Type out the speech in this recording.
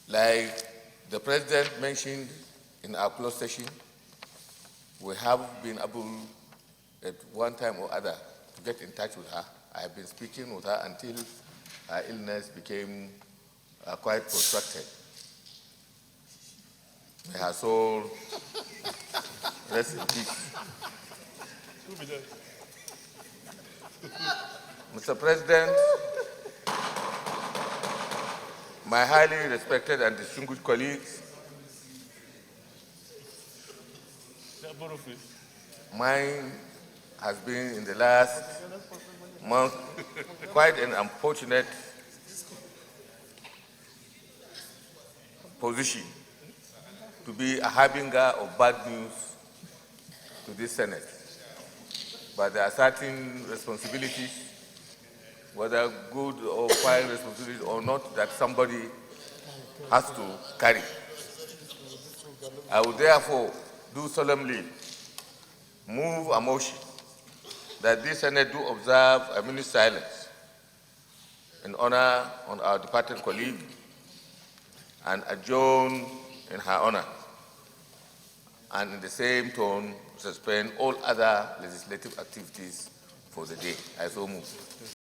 Like the President mentioned in our closed session, we have been able at one time or other to get in touch with her. I have been speaking with her until her illness became quite protracted. May her soul rest in peace. Mr. President, my highly respected and distinguished colleagues, mine has been in the last month quite an unfortunate position to be a harbinger of bad news to this Senate. But there are certain responsibilities, whether good or fine responsibilities or not, that somebody has to carry. I would therefore do solemnly move a motion that this Senate do observe a minute silence in honor on our departed colleague and adjourn in her honor, and in the same tone suspend all other legislative activities for the day. I so move.